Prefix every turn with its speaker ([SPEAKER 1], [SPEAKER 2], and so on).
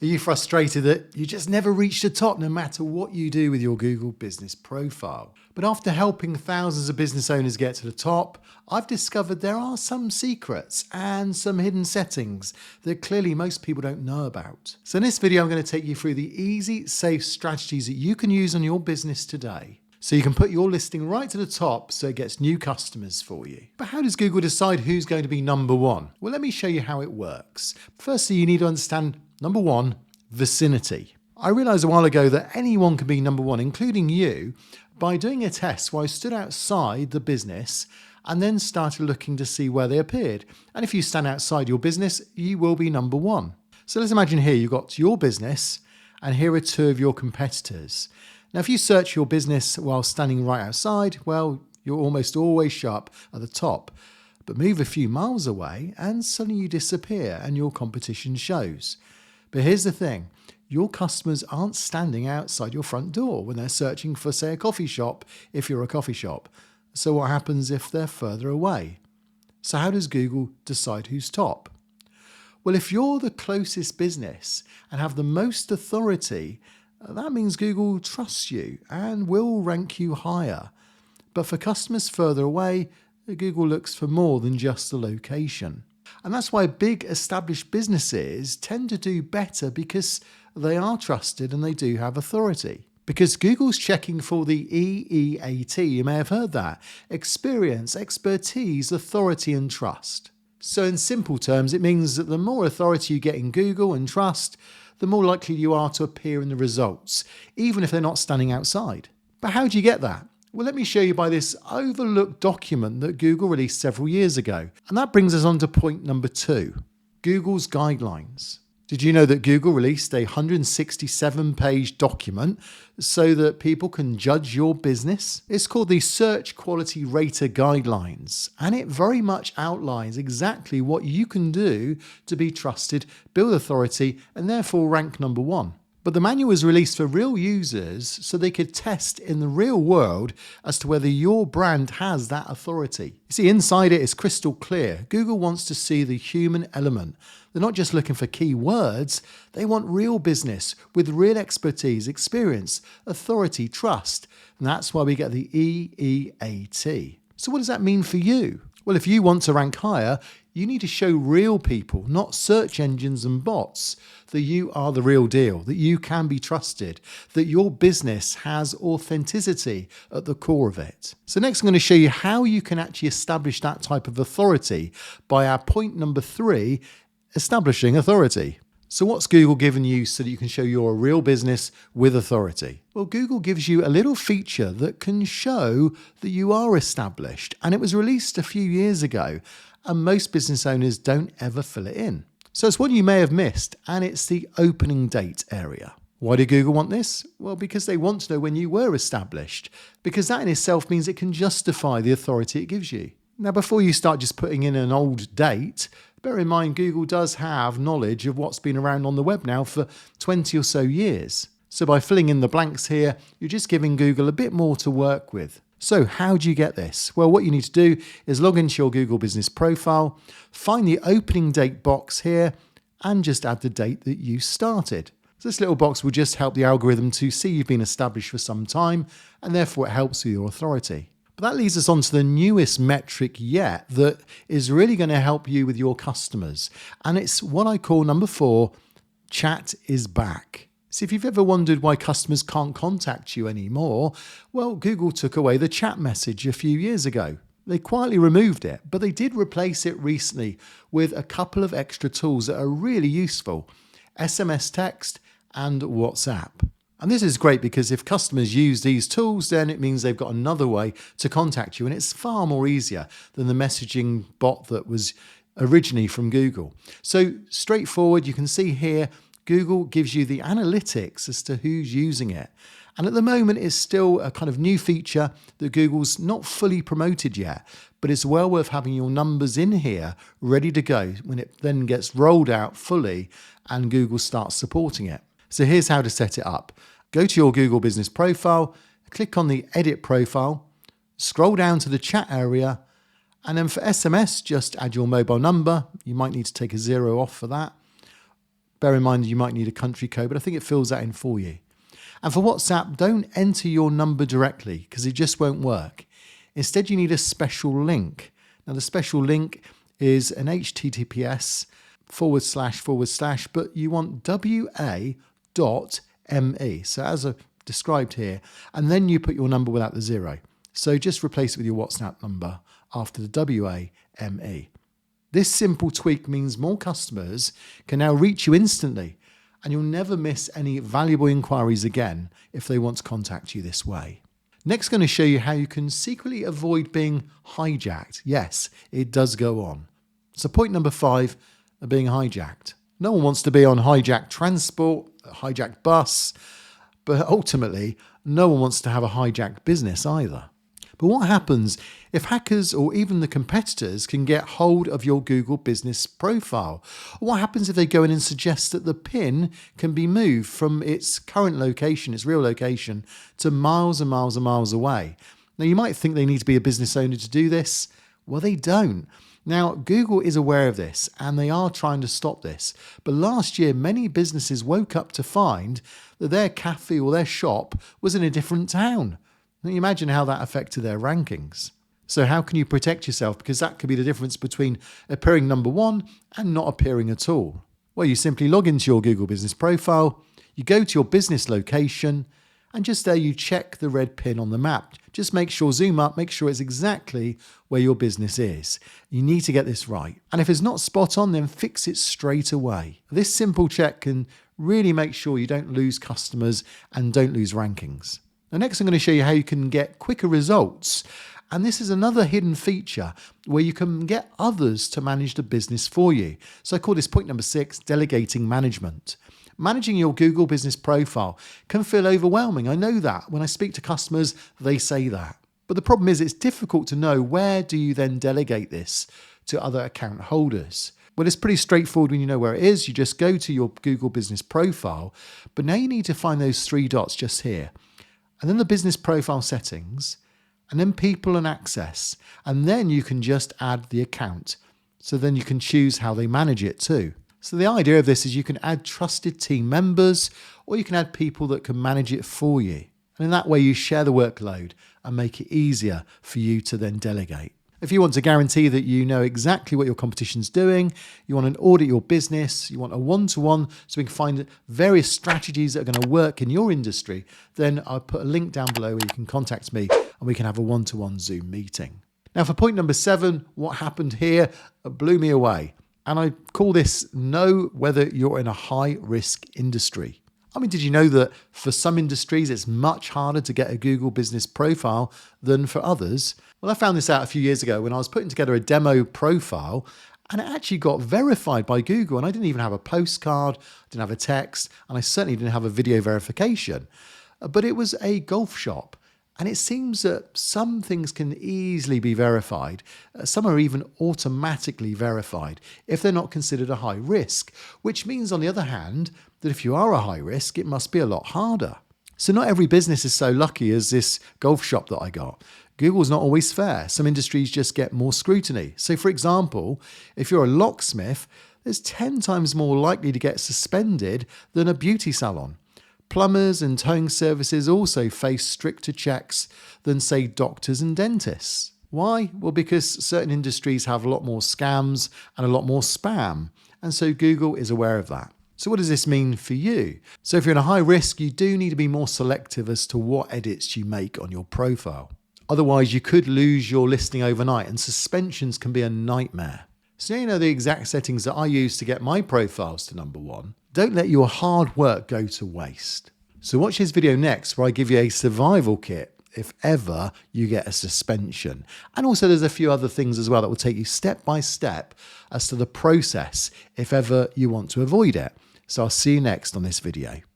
[SPEAKER 1] Are you frustrated that you just never reach the top no matter what you do with your Google business profile? But after helping thousands of business owners get to the top, I've discovered there are some secrets and some hidden settings that clearly most people don't know about. So in this video, I'm going to take you through the easy, safe strategies that you can use on your business today, so you can put your listing right to the top so it gets new customers for you. But how does Google decide who's going to be number one? Well, let me show you how it works. Firstly, you need to understand, number one, vicinity. I realized a while ago that anyone can be number one, including you, by doing a test where I stood outside the business and then started looking to see where they appeared. And if you stand outside your business, you will be number one. So let's imagine here you've got your business and here are two of your competitors. Now, if you search your business while standing right outside, well, you'll almost always show up at the top. But move a few miles away and suddenly you disappear and your competition shows. But here's the thing, your customers aren't standing outside your front door when they're searching for, say, a coffee shop, if you're a coffee shop. So what happens if they're further away? So how does Google decide who's top? Well, if you're the closest business and have the most authority, that means Google trusts you and will rank you higher. But for customers further away, Google looks for more than just the location. And that's why big established businesses tend to do better, because they are trusted and they do have authority. Because Google's checking for the EEAT, you may have heard that, experience, expertise, authority and trust. So in simple terms, it means that the more authority you get in Google and trust, the more likely you are to appear in the results, even if they're not standing outside. But how do you get that? Well, let me show you by this overlooked document that Google released several years ago. And that brings us on to point number 2, Google's guidelines. Did you know that Google released a 167-page document so that people can judge your business? It's called the Search Quality Rater Guidelines, and it very much outlines exactly what you can do to be trusted, build authority, and therefore rank number one. But the manual was released for real users so they could test in the real world as to whether your brand has that authority. You see, inside it is crystal clear. Google wants to see the human element. They're not just looking for keywords, they want real business with real expertise, experience, authority, trust. And that's why we get the EEAT. So what does that mean for you? Well, if you want to rank higher, you need to show real people, not search engines and bots, that you are the real deal, that you can be trusted, that your business has authenticity at the core of it. So next I'm going to show you how you can actually establish that type of authority by our point number 3, establishing authority. So what's Google given you so that you can show you're a real business with authority? Well, Google gives you a little feature that can show that you are established, and it was released a few years ago, and most business owners don't ever fill it in. So it's one you may have missed, and it's the opening date area. Why do Google want this? Well, because they want to know when you were established, because that in itself means it can justify the authority it gives you. Now, before you start just putting in an old date, bear in mind Google does have knowledge of what's been around on the web now for 20 or so years. So by filling in the blanks here, you're just giving Google a bit more to work with. So how do you get this? Well, what you need to do is log into your Google business profile, find the opening date box here, and just add the date that you started. So this little box will just help the algorithm to see you've been established for some time, and therefore it helps with your authority. But that leads us on to the newest metric yet that is really going to help you with your customers. And it's what I call number 4, chat is back. See, if you've ever wondered why customers can't contact you anymore, well, Google took away the chat message a few years ago. They quietly removed it, but they did replace it recently with a couple of extra tools that are really useful: SMS text and WhatsApp. And this is great because if customers use these tools, then it means they've got another way to contact you, and it's far more easier than the messaging bot that was originally from Google. So straightforward, you can see here, Google gives you the analytics as to who's using it. And at the moment, it's still a kind of new feature that Google's not fully promoted yet, but it's well worth having your numbers in here ready to go when it then gets rolled out fully and Google starts supporting it. So here's how to set it up. Go to your Google business profile, click on the edit profile, scroll down to the chat area, and then for SMS, just add your mobile number. You might need to take a 0 off for that. Bear in mind you might need a country code, but I think it fills that in for you. And for WhatsApp, don't enter your number directly because it just won't work. Instead, you need a special link. Now, the special link is an HTTPS // but you want WA.ME. So as I've described here, and then you put your number without the 0. So just replace it with your WhatsApp number after the WAME. This simple tweak means more customers can now reach you instantly, and you'll never miss any valuable inquiries again if they want to contact you this way. Next, I'm going to show you how you can secretly avoid being hijacked. Yes, it does go on. So point number 5, being hijacked. No one wants to be on hijacked transport, a hijacked bus, but ultimately, no one wants to have a hijacked business either. But what happens if hackers or even the competitors can get hold of your Google business profile? What happens if they go in and suggest that the pin can be moved from its current location, its real location, to miles and miles and miles away? Now, you might think they need to be a business owner to do this. Well, they don't. Now, Google is aware of this and they are trying to stop this. But last year, many businesses woke up to find that their cafe or their shop was in a different town. Now, imagine how that affected their rankings. So how can you protect yourself? Because that could be the difference between appearing number 1 and not appearing at all. Well, you simply log into your Google business profile, you go to your business location, and just there you check the red pin on the map. Just make sure, zoom up, make sure it's exactly where your business is. You need to get this right. And if it's not spot on, then fix it straight away. This simple check can really make sure you don't lose customers and don't lose rankings. Now, next I'm going to show you how you can get quicker results. And this is another hidden feature where you can get others to manage the business for you. So I call this point number 6, delegating management. Managing your Google business profile can feel overwhelming. I know that. When I speak to customers, they say that. But the problem is it's difficult to know where do you then delegate this to other account holders. Well, it's pretty straightforward when you know where it is. You just go to your Google business profile. But now you need to find those 3 dots just here. And then the business profile settings, and then people and access. And then you can just add the account. So then you can choose how they manage it too. So the idea of this is you can add trusted team members, or you can add people that can manage it for you. And in that way you share the workload and make it easier for you to then delegate. If you want to guarantee that you know exactly what your competition's doing, you want to audit your business, you want a one-to-one so we can find various strategies that are going to work in your industry, then I'll put a link down below where you can contact me and we can have a one-to-one Zoom meeting. Now for point number 7, what happened here blew me away. And I call this know whether you're in a high-risk industry. I mean, did you know that for some industries, it's much harder to get a Google business profile than for others? Well, I found this out a few years ago when I was putting together a demo profile and it actually got verified by Google. And I didn't even have a postcard, didn't have a text, and I certainly didn't have a video verification. But it was a golf shop. And it seems that some things can easily be verified. Some are even automatically verified if they're not considered a high risk, which means, on the other hand, that if you are a high risk, it must be a lot harder. So not every business is so lucky as this golf shop that I got. Google's not always fair. Some industries just get more scrutiny. So for example, if you're a locksmith, there's 10 times more likely to get suspended than a beauty salon. Plumbers and towing services also face stricter checks than, say, doctors and dentists. Why? Well, because certain industries have a lot more scams and a lot more spam, and so Google is aware of that. So what does this mean for you? So if you're in a high risk, you do need to be more selective as to what edits you make on your profile. Otherwise, you could lose your listing overnight, and suspensions can be a nightmare. So now you know the exact settings that I use to get my profiles to number 1. Don't let your hard work go to waste. So watch this video next where I give you a survival kit if ever you get a suspension. And also there's a few other things as well that will take you step by step as to the process if ever you want to avoid it. So I'll see you next on this video.